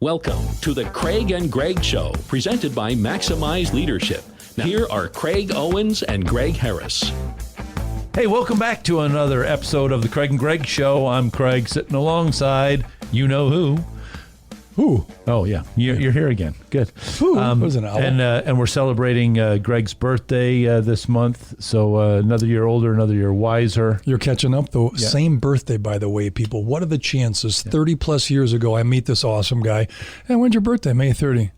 Welcome to the Craig and Greg Show, presented by Maximize Leadership. Now, here are Craig Owens and Greg Harris. Hey, welcome back to another episode of the Craig and Greg Show. I'm Craig, sitting alongside you know who. Who? Oh, yeah. You're here again. Good. Who? Was an owl. And we're celebrating Greg's birthday this month. So another year older, another year wiser. You're catching up, though. Yeah. Same birthday, by the way, people. What are the chances? 30 plus years ago, I meet this awesome guy. Hey, when's your birthday? May 30.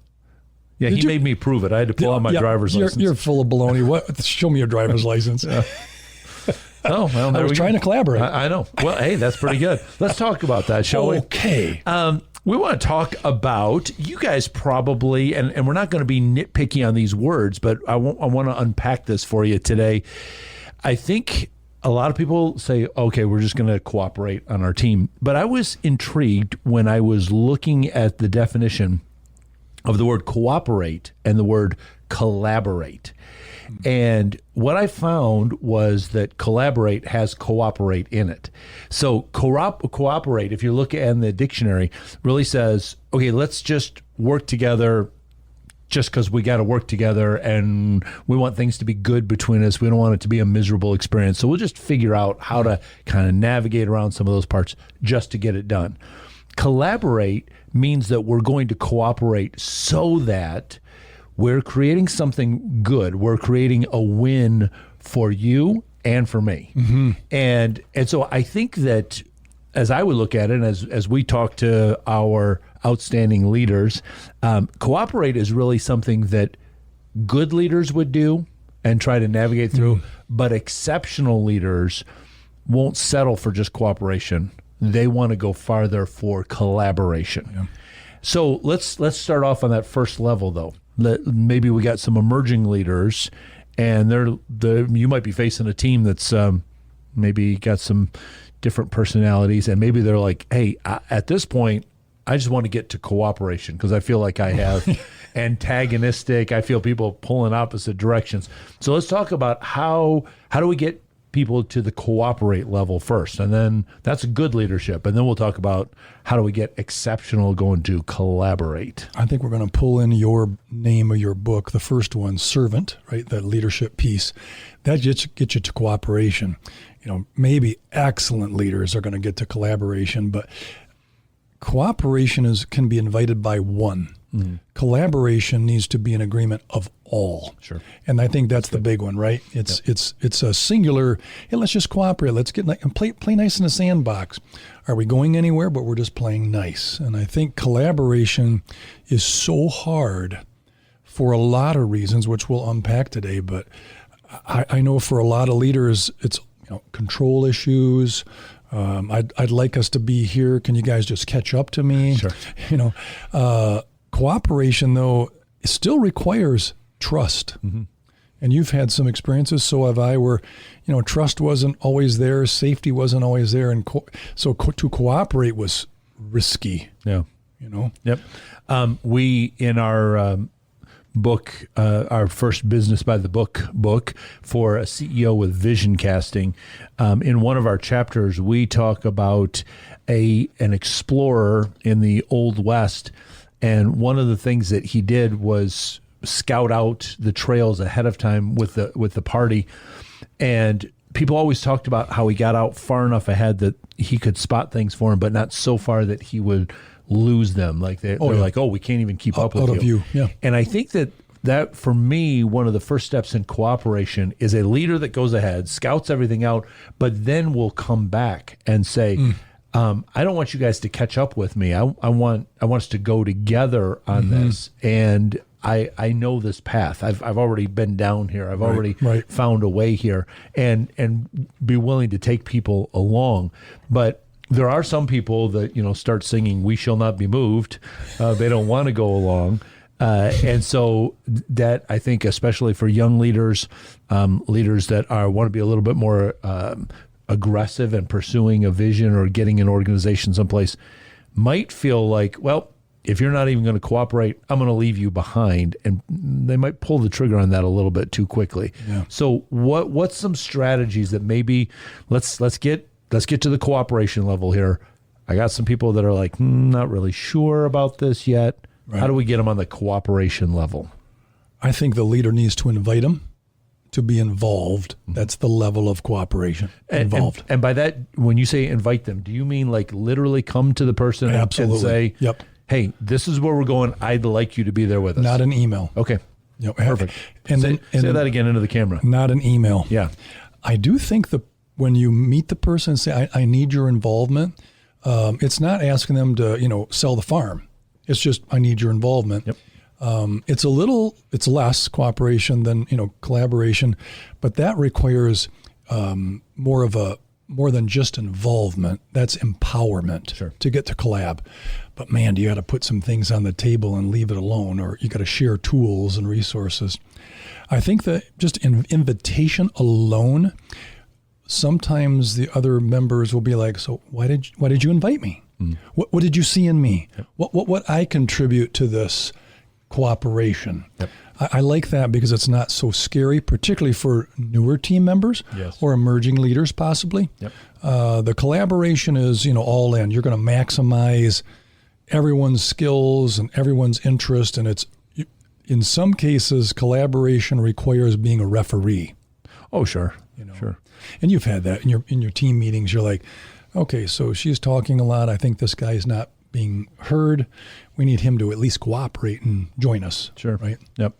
Yeah, he made me prove it. I had to pull out my driver's license. You're full of baloney. What? Show me your driver's license. Oh, well, I was trying to collaborate. I know. Well, hey, that's pretty good. Let's talk about that, shall we? Okay. We want to talk about, you guys probably, and we're not going to be nitpicky on these words, but I want to unpack this for you today. I think a lot of people say, okay, we're just going to cooperate on our team. But I was intrigued when I was looking at the definition of the word cooperate and the word collaborate. And what I found was that collaborate has cooperate in it. So cooperate, if you look in the dictionary, really says, okay, let's just work together just because we got to work together and we want things to be good between us. We don't want it to be a miserable experience. So we'll just figure out how to kind of navigate around some of those parts just to get it done. Collaborate means that we're going to cooperate so that we're creating something good. We're creating a win for you and for me. Mm-hmm. And so I think that as I would look at it, and as we talk to our outstanding leaders, cooperate is really something that good leaders would do and try to navigate through, but exceptional leaders won't settle for just cooperation. They want to go farther for collaboration. Yeah. So let's start off on that first level, though. Maybe we got some emerging leaders, and you might be facing a team that's maybe got some different personalities, and maybe they're like, hey, at this point, I just want to get to cooperation because I feel like I have antagonistic. I feel people pulling opposite directions. So let's talk about how do we get people to the cooperate level first, and then that's good leadership, and then we'll talk about how do we get exceptional going to collaborate. I think we're going to pull in your name of your book, the first one, servant, right? That leadership piece. That gets you to cooperation. You know, maybe excellent leaders are going to get to collaboration, but cooperation can be invited by one. Mm-hmm. Collaboration needs to be an agreement of all. Sure. And I think that's the big one, right? It's a singular, hey, let's just cooperate. Let's get and play nice in the sandbox. Are we going anywhere? But we're just playing nice. And I think collaboration is so hard for a lot of reasons, which we'll unpack today. But I know for a lot of leaders, it's control issues. I'd like us to be here. Can you guys just catch up to me? Sure. Cooperation, though, still requires trust. Mm-hmm. And you've had some experiences, so have I, where, trust wasn't always there, safety wasn't always there. And so to cooperate was risky. Yeah. Yep. We, in our book, our first Business by the book for a CEO with vision casting, in one of our chapters, we talk about an explorer in the Old West. And one of the things that he did was scout out the trails ahead of time with the party. And people always talked about how he got out far enough ahead that he could spot things for him, but not so far that he would lose them. Like they're like, oh, we can't even keep up with you. Out of view, yeah. And I think that for me, one of the first steps in cooperation is a leader that goes ahead, scouts everything out, but then will come back and say, I don't want you guys to catch up with me. I want us to go together on this. And I know this path. I've already been down here. I've already found a way here, and be willing to take people along. But there are some people that start singing "We Shall Not Be Moved." They don't want to go along. And so that, I think, especially for young leaders, leaders that want to be a little bit more aggressive and pursuing a vision or getting an organization someplace, might feel like, well, if you're not even going to cooperate, I'm going to leave you behind. And they might pull the trigger on that a little bit too quickly. Yeah. So what's some strategies that maybe let's get to the cooperation level here. I got some people that are like, not really sure about this yet. Right. How do we get them on the cooperation level? I think the leader needs to invite them to be involved. That's the level of cooperation. Involved. And by that, when you say invite them, do you mean like literally come to the person Absolutely. and say, Yep. hey, this is where we're going. I'd like you to be there with us. Not an email. Okay. Yep. Perfect. And say that again into the camera. Not an email. Yeah. I do think when you meet the person and say, I need your involvement, it's not asking them to, sell the farm. It's just, I need your involvement. Yep. It's less cooperation than, collaboration, but that requires more than just involvement. That's empowerment to get to collab. But man, you got to put some things on the table and leave it alone, or you got to share tools and resources. I think that just an invitation alone, sometimes the other members will be like, so why did you invite me? What did you see in me? Yep. What I contribute to this cooperation? Yep. I like that because it's not so scary, particularly for newer team members or emerging leaders possibly. Yep. The collaboration is, all in. You're going to maximize everyone's skills and everyone's interest, and in some cases, collaboration requires being a referee. Oh, sure. Sure. And you've had that in your team meetings. You're like, okay, so she's talking a lot. I think this guy's not being heard. We need him to at least cooperate and join us. Sure. Right. Yep.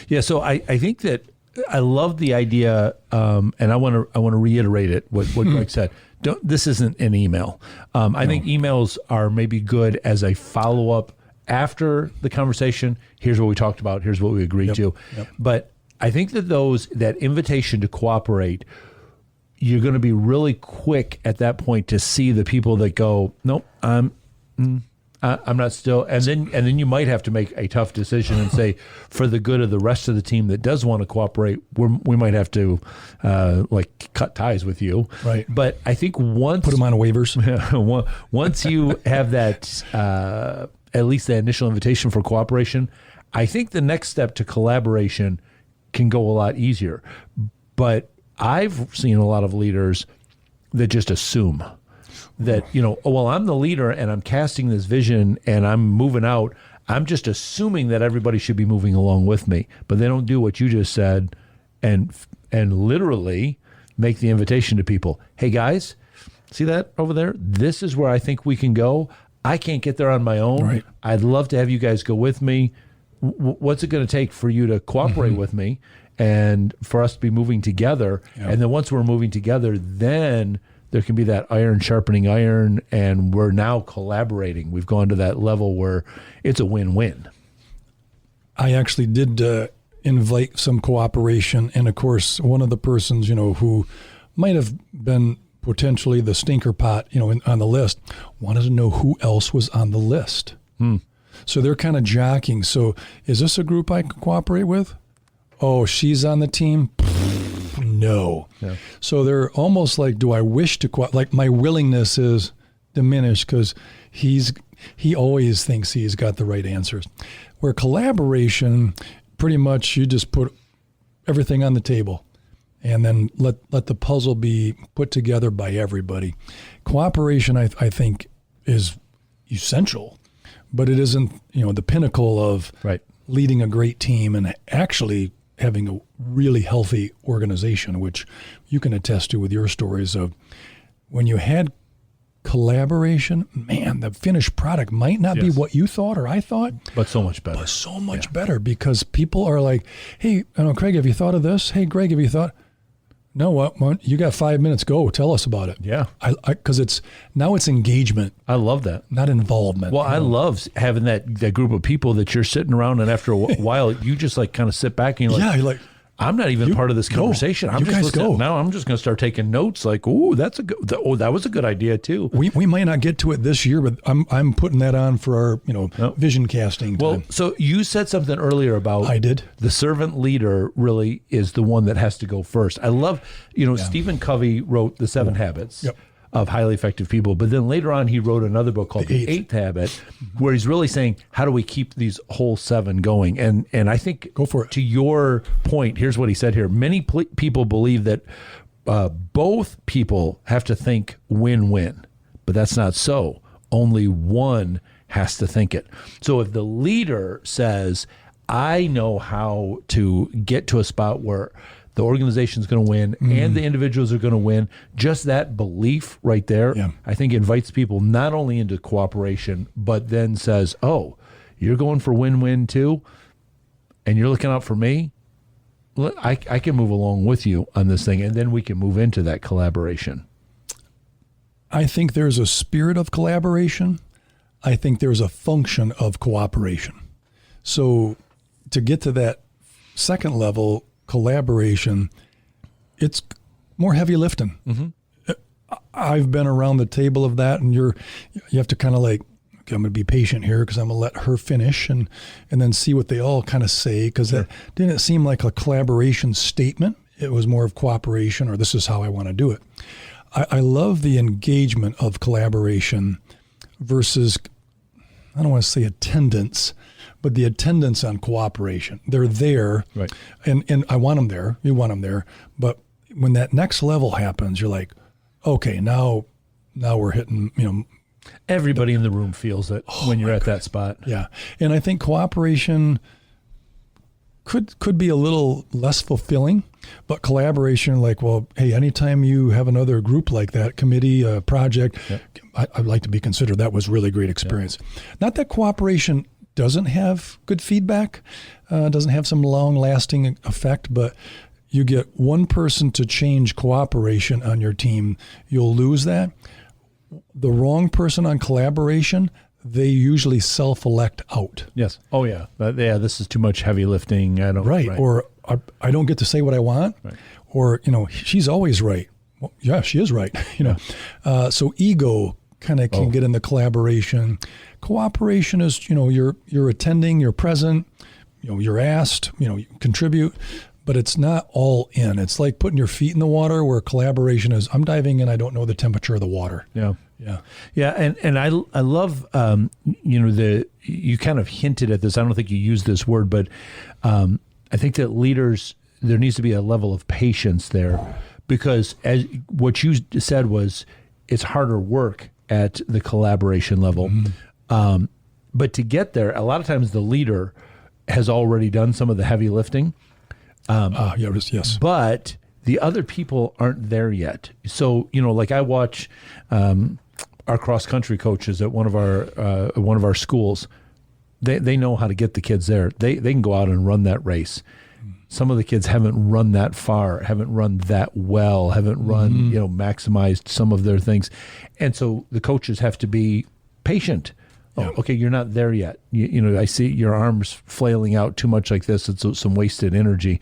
Yeah. So I think that I love the idea, and I want to reiterate it. What Greg said. This isn't an email. I think emails are maybe good as a follow up after the conversation. Here's what we talked about. Here's what we agreed to. Yep. But I think that that invitation to cooperate, you're going to be really quick at that point to see the people that go, nope, I'm not still. And then you might have to make a tough decision and say, for the good of the rest of the team that does want to cooperate, we might have to cut ties with you. Right. But I think once put them on waivers. Once you have that, at least the initial invitation for cooperation, I think the next step to collaboration can go a lot easier. But I've seen a lot of leaders that just assume that, I'm the leader and I'm casting this vision and I'm moving out. I'm just assuming that everybody should be moving along with me, but they don't do what you just said and literally make the invitation to people. Hey guys, see that over there? This is where I think we can go. I can't get there on my own. Right. I'd love to have you guys go with me. What's it going to take for you to cooperate with me and for us to be moving together? Yep. And then once we're moving together, then there can be that iron sharpening iron, and we're now collaborating. We've gone to that level where it's a win-win. I actually did invite some cooperation, and of course, one of the persons, who might have been potentially the stinker pot, on the list, wanted to know who else was on the list. So they're kind of jockeying. So is this a group I can cooperate with? Oh, she's on the team? No. Yeah. So they're almost like, do I wish to cooperate? Like my willingness is diminished because he always thinks he's got the right answers. Where collaboration, pretty much you just put everything on the table and then let the puzzle be put together by everybody. Cooperation, I think, is essential, but it isn't, the pinnacle of leading a great team and actually having a really healthy organization, which you can attest to with your stories of when you had collaboration, man, the finished product might not be what you thought or I thought. But so much better. But so much better because people are like, hey, Craig, have you thought of this? Hey, Greg, have you thought? No, what? You got 5 minutes. Go tell us about it. Yeah. Because it's engagement. I love that. Not involvement. Well, I love having that group of people that you're sitting around and after a while, you just kind of sit back and you're like, you're like, I'm not even part of this conversation. I'm just listening. Now I'm just going to start taking notes like, ooh, that was a good idea too. We might not get to it this year, but I'm putting that on for our, vision casting time. Well, so you said something earlier about I did. The servant leader really is the one that has to go first. I love, Stephen Covey wrote The 7 Habits of Highly Effective People, but then later on he wrote another book called The Eighth Habit, where he's really saying, how do we keep these whole 7 going? And I think, go for it. To your point, here's what he said here. Many people believe that both people have to think win-win, but that's not so. Only one has to think it. So if the leader says, I know how to get to a spot where the organization is going to win and the individuals are going to win, just that belief right there, I think invites people not only into cooperation, but then says, oh, you're going for win-win too, and you're looking out for me? I can move along with you on this thing, and then we can move into that collaboration. I think there's a spirit of collaboration. I think there's a function of cooperation. So to get to that second level, collaboration, it's more heavy lifting. I've been around the table of that, and you have to kind of like, okay, I'm going to be patient here because I'm going to let her finish and then see what they all kind of say, because that didn't seem like a collaboration statement. It was more of cooperation, or this is how I want to do it. I love the engagement of collaboration versus, I don't want to say attendance, but the attendance on cooperation. They're there, right? And I want them there. You want them there. But when that next level happens, you're like, okay, now we're hitting, Everybody in the room feels it when you're at that spot. Yeah. And I think cooperation could be a little less fulfilling, but collaboration, like, well, hey, anytime you have another group like that, committee, project, I'd like to be considered. That was really great experience. Not that cooperation doesn't have good feedback, doesn't have some long-lasting effect, but you get one person to change cooperation on your team, you'll lose that. The wrong person on collaboration, they usually self-elect out. Yes. Oh, yeah. This is too much heavy lifting. I don't. Right. Or I don't get to say what I want. Right. Or, she's always right. Well, yeah, she is right. So ego kind of can get in the collaboration. Cooperation is, you're attending, you're present, you're asked, you contribute, but it's not all in. It's like putting your feet in the water, where collaboration is, I'm diving in, I don't know the temperature of the water. Yeah. And I love, you kind of hinted at this. I don't think you used this word, but I think that leaders, there needs to be a level of patience there, because as what you said was, it's harder work at the collaboration level. But to get there, a lot of times the leader has already done some of the heavy lifting. Yes. But the other people aren't there yet. So, like I watch our cross-country coaches at one of our schools. They know how to get the kids there. They can go out and run that race. Some of the kids haven't run that far, haven't run that well, haven't run, maximized some of their things. And so the coaches have to be patient. Yeah. Oh, okay, you're not there yet. I see your arms flailing out too much like this. It's some wasted energy.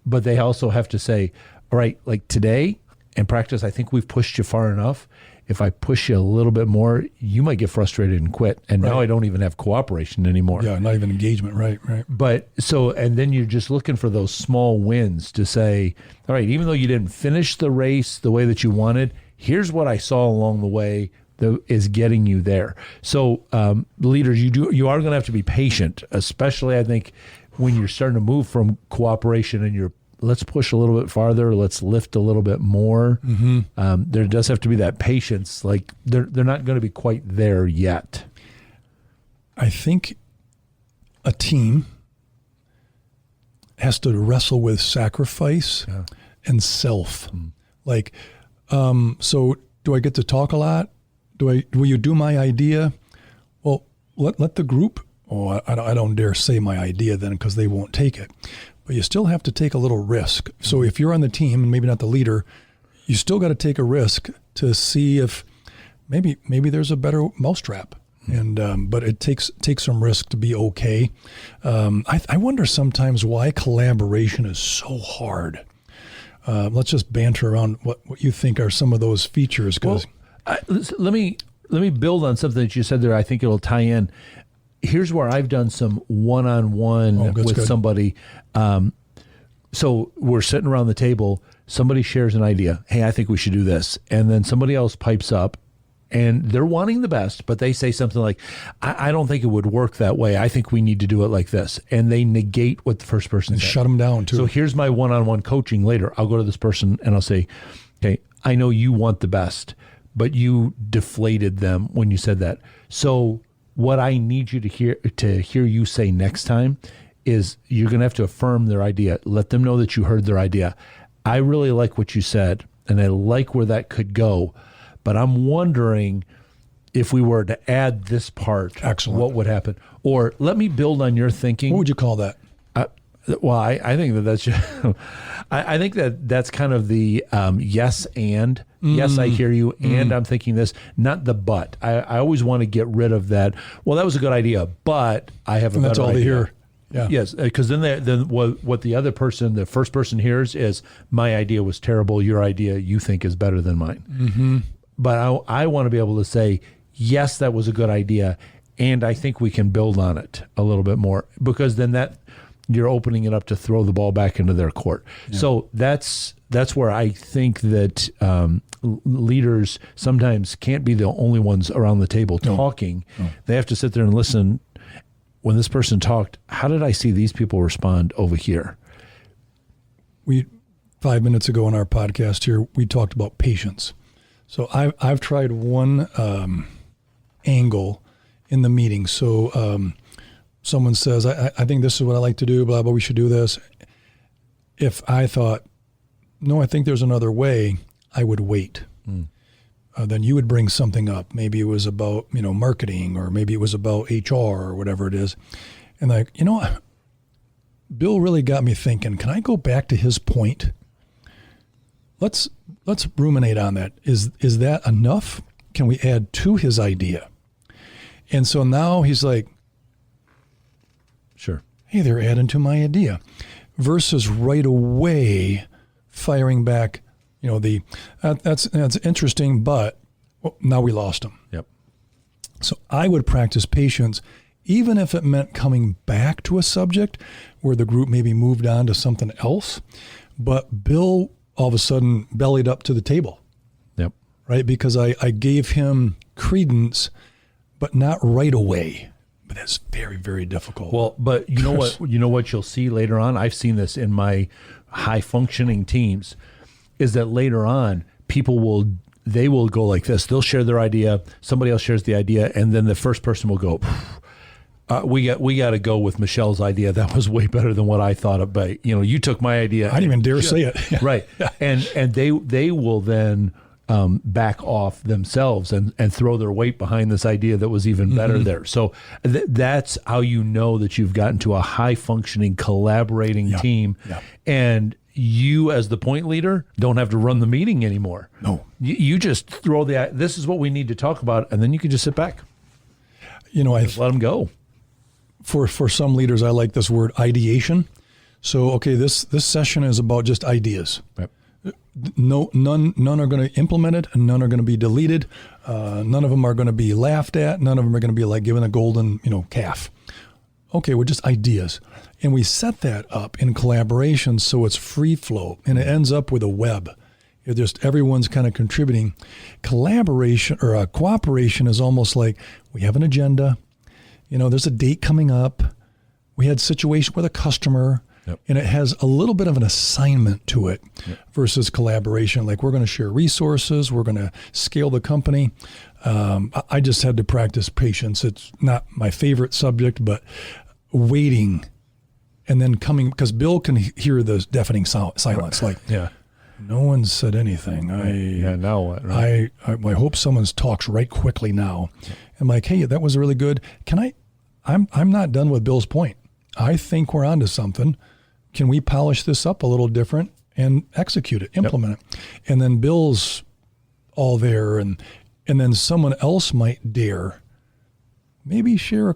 But they also have to say, all right, like today in practice, I think we've pushed you far enough. If I push you a little bit more, you might get frustrated and quit. And now I don't even have cooperation anymore. Yeah, not even engagement. Right. But and then you're just looking for those small wins to say, all right, even though you didn't finish the race the way that you wanted, here's what I saw along the way that is getting you there. So leaders, you are going to have to be patient, especially I think when you're starting to move from cooperation and let's push a little bit farther, let's lift a little bit more. There does have to be that patience. Like they're not going to be quite there yet. I think a team has to wrestle with sacrifice and self. Like, so do I get to talk a lot? Will you do my idea? Well, let the group. Oh, I don't dare say my idea then, because they won't take it. But you still have to take a little risk. So if you're on the team and maybe not the leader, you still got to take a risk to see if maybe there's a better mousetrap. And but it takes some risk to be okay. I wonder sometimes why collaboration is so hard. Let's just banter around what you think are some of those features. Well, let me build on something that you said there. I think it'll tie in. Here's where I've done some one-on-one with somebody. So we're sitting around the table. Somebody shares an idea. Hey, I think we should do this. And then somebody else pipes up, and they're wanting the best, but they say something like, I don't think it would work that way. I think we need to do it like this. And they negate what the first person said. Shut them down, too. So here's my one-on-one coaching later. I'll go to this person and I'll say, okay, I know you want the best, but you deflated them when you said that. So what I need you to hear you say next time is you're going to have to affirm their idea. Let them know that you heard their idea. I really like what you said, and I like where that could go, but I'm wondering if we were to add this part, Excellent. What would happen? Or let me build on your thinking. What would you call that? Well, I think that's just, I think that's kind of the yes and. Yes, I hear you, and I'm thinking this, not the but. I always want to get rid of that. Well, that was a good idea, but I have a better idea. That's all they hear. Yeah. Yes, because then what the other person, the first person hears is, my idea was terrible, your idea you think is better than mine. Mm-hmm. But I want to be able to say, yes, that was a good idea, and I think we can build on it a little bit more, because then you're opening it up to throw the ball back into their court. Yeah. So that's where I think that leaders sometimes can't be the only ones around the table talking. No. They have to sit there and listen. When this person talked, how did I see these people respond over here? 5 minutes ago on our podcast here, we talked about patience. So I've tried one angle in the meeting. So someone says, I think this is what I like to do, blah, blah, we should do this. If I thought, no, I think there's another way, I would wait. Then you would bring something up. Maybe it was about, marketing, or maybe it was about HR or whatever it is. And Bill really got me thinking, can I go back to his point? Let's ruminate on that. Is that enough? Can we add to his idea? And so now he's like, sure. Hey, they're adding to my idea. Versus right away firing back, that's interesting, but now we lost them. Yep. So I would practice patience, even if it meant coming back to a subject where the group maybe moved on to something else. But Bill all of a sudden bellied up to the table. Yep. Right? Because I gave him credence, but not right away. But that's very, very difficult. Well, but you know what you'll see later on? I've seen this in my high functioning teams, is that later on people will go like this. They'll share their idea, somebody else shares the idea, and then the first person will go, we got to go with Michelle's idea. That was way better than what I thought of. But you took my idea. I didn't even dare say it. Right. Yeah. And they will then back off themselves and throw their weight behind this idea that was even better there. So that's how you know that you've gotten to a high functioning, collaborating team. Yeah. And you, as the point leader, don't have to run the meeting anymore. No. You just throw this is what we need to talk about, and then you can just sit back. Just let them go. For some leaders, I like this word ideation. So, okay, this session is about just ideas. Right. None are going to implement it, and none are going to be deleted. None of them are going to be laughed at. None of them are going to be like given a golden, calf. Okay, we're just ideas. And we set that up in collaboration so it's free flow, and it ends up with a web. Everyone's kind of contributing. Collaboration or cooperation is almost like we have an agenda. There's a date coming up. We had a situation with a customer. Yep. And it has a little bit of an assignment to it versus collaboration. Like, we're going to share resources. We're going to scale the company. I just had to practice patience. It's not my favorite subject, but waiting and then coming, because Bill can hear the deafening silence. Like, no one said anything. Now what? Right? I hope someone talks right quickly now. I'm like, hey, that was really good. I'm not done with Bill's point. I think we're onto something. Can we polish this up a little different and execute it, implement it? And then Bill's all there, and then someone else might dare maybe share a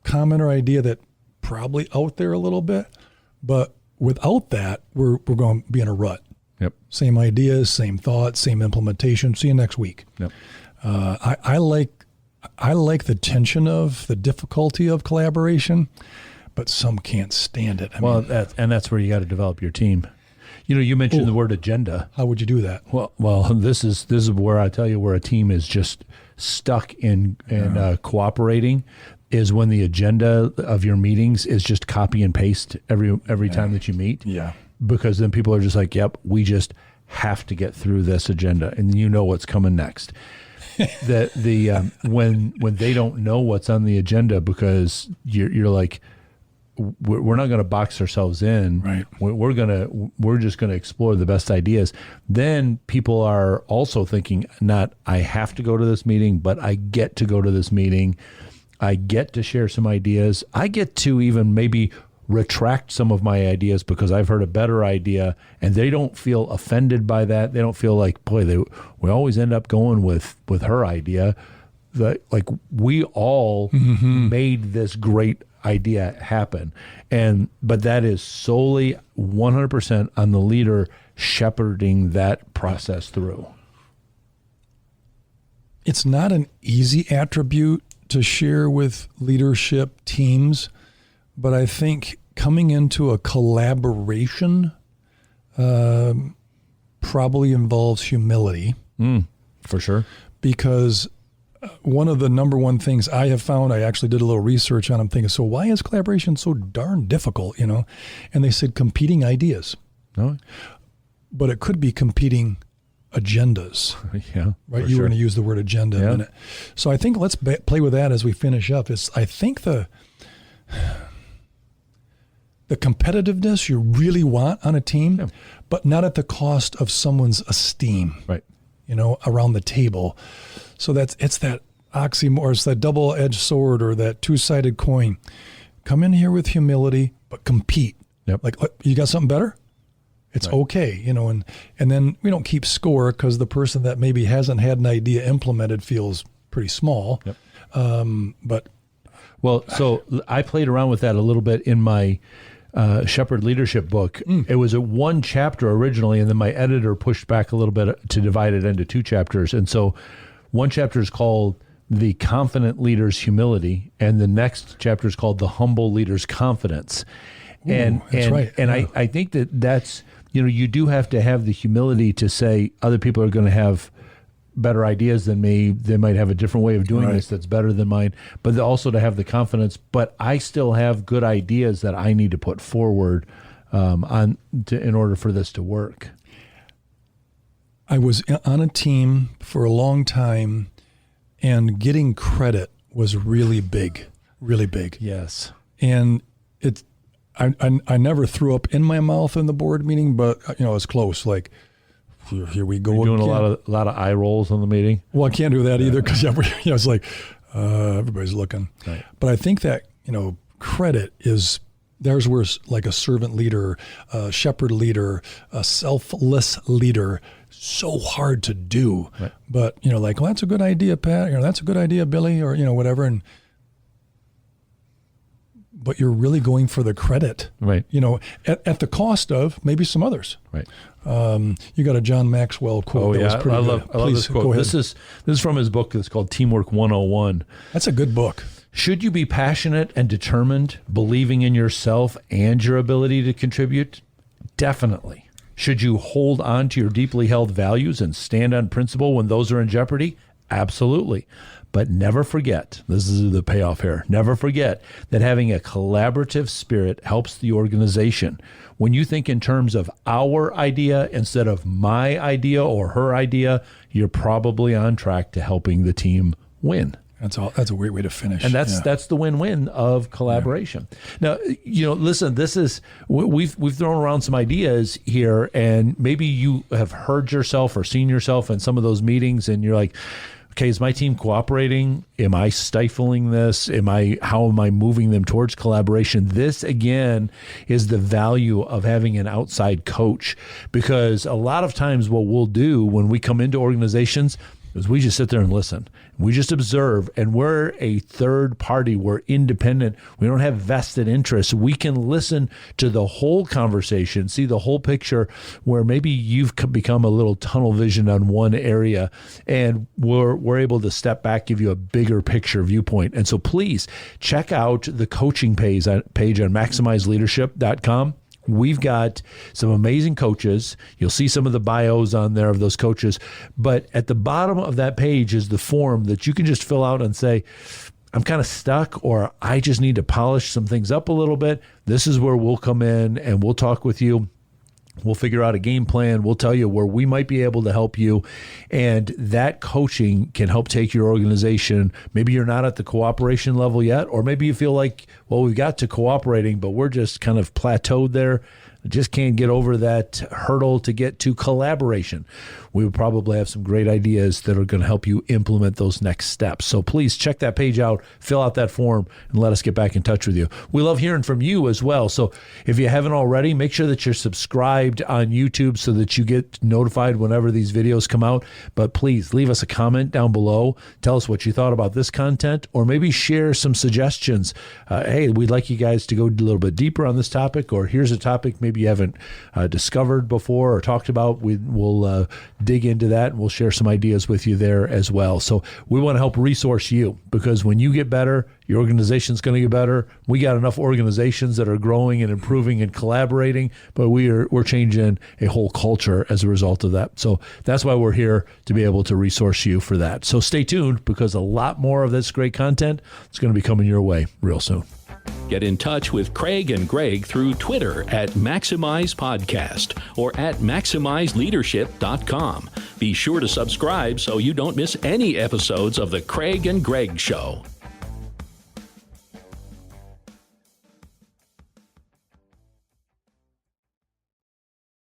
comment or idea that probably out there a little bit, but without that, we're going to be in a rut. Yep. Same ideas, same thoughts, same implementation. See you next week. Yep. I like the tension of the difficulty of collaboration, but some can't stand it. That's where you got to develop your team. You mentioned the word agenda. How would you do that? Well, this is where I tell you where a team is just stuck in cooperating, is when the agenda of your meetings is just copy and paste every time that you meet. Yeah. Because then people are just like, yep, we just have to get through this agenda, and you know what's coming next. When they don't know what's on the agenda because you're like, we're not going to box ourselves in. Right. We're just going to explore the best ideas. Then people are also thinking, not I have to go to this meeting, but I get to go to this meeting. I get to share some ideas. I get to even maybe retract some of my ideas because I've heard a better idea, and they don't feel offended by that. They don't feel like, boy, we always end up going with her idea. Like we all made this great idea happen. But that is solely 100% on the leader shepherding that process through. It's not an easy attribute to share with leadership teams, but I think coming into a collaboration probably involves humility. For sure. Because one of the number one things I have found, I actually did a little research on, I'm thinking, so why is collaboration so darn difficult, And they said competing ideas. Oh. But it could be competing agendas. Yeah. Right? You were going to use the word agenda in a minute. So I think let's play with that as we finish up. I think the competitiveness you really want on a team, but not at the cost of someone's esteem. Right. Around the table. So it's that oxymoron, it's that double-edged sword or that two-sided coin. Come in here with humility, but compete. Yep. Like, you got something better? It's okay, and then we don't keep score because the person that maybe hasn't had an idea implemented feels pretty small. Yep. So I played around with that a little bit in my Shepherd Leadership book. It was a one chapter originally, and then my editor pushed back a little bit to divide it into two chapters. And so one chapter is called The Confident Leader's Humility, and the next chapter is called The Humble Leader's Confidence. That's right. And I think that's, you do have to have the humility to say other people are going to have better ideas than me. They might have a different way of doing this that's better than mine, but also to have the confidence, but I still have good ideas that I need to put forward in order for this to work. I was on a team for a long time, and getting credit was really big. Yes. And I never threw up in my mouth in the board meeting, but it was close. Like, here we go. You're doing a lot of eye rolls on the meeting. Well, I can't do that either because it's like everybody's looking. Right. But I think that credit is there's where like a servant leader, a shepherd leader, a selfless leader, so hard to do. Right. But like, well, that's a good idea, Pat. That's a good idea, Billy, or whatever. But you're really going for the credit, right? At the cost of maybe some others, right? You got a John Maxwell quote. That was pretty good. I love this quote. This is from his book. It's called Teamwork 101. That's a good book. Should you be passionate and determined, believing in yourself and your ability to contribute? Definitely. Should you hold on to your deeply held values and stand on principle when those are in jeopardy? Absolutely. But never forget, this is the payoff here, never forget that having a collaborative spirit helps the organization. When you think in terms of our idea instead of my idea or her idea, you're probably on track to helping the team win. That's a great way to finish. And that's the win-win of collaboration. Yeah. Now, listen, this is, we've thrown around some ideas here, and maybe you have heard yourself or seen yourself in some of those meetings, and you're like, okay, is my team cooperating? Am I stifling this? How am I moving them towards collaboration? This, again, is the value of having an outside coach, because a lot of times what we'll do when we come into organizations is we just sit there and listen. We just observe, and we're a third party. We're independent. We don't have vested interests. We can listen to the whole conversation, see the whole picture, where maybe you've become a little tunnel vision on one area, and we're able to step back, give you a bigger picture viewpoint. And so please check out the coaching page on maximizeleadership.com. We've got some amazing coaches. You'll see some of the bios on there of those coaches. But at the bottom of that page is the form that you can just fill out and say, I'm kind of stuck, or I just need to polish some things up a little bit. This is where we'll come in and we'll talk with you. We'll figure out a game plan. We'll tell you where we might be able to help you. And that coaching can help take your organization. Maybe you're not at the cooperation level yet, or maybe you feel like, well, we've got to cooperating, but we're just kind of plateaued there. Just can't get over that hurdle to get to collaboration. We would probably have some great ideas that are going to help you implement those next steps. So please check that page out, fill out that form, and let us get back in touch with you. We love hearing from you as well. So if you haven't already, make sure that you're subscribed on YouTube so that you get notified whenever these videos come out. But please leave us a comment down below. Tell us what you thought about this content, or maybe share some suggestions. Hey, we'd like you guys to go a little bit deeper on this topic, or here's a topic maybe you haven't discovered before or talked about. We'll dig into that, and we'll share some ideas with you there as well. So we want to help resource you, because when you get better, your organization's going to get better. We got enough organizations that are growing and improving and collaborating, but we're changing a whole culture as a result of that. So that's why we're here, to be able to resource you for that. So stay tuned, because a lot more of this great content is going to be coming your way real soon. Get in touch with Craig and Greg through Twitter at Maximize Podcast or at MaximizeLeadership.com. Be sure to subscribe so you don't miss any episodes of The Craig and Greg Show.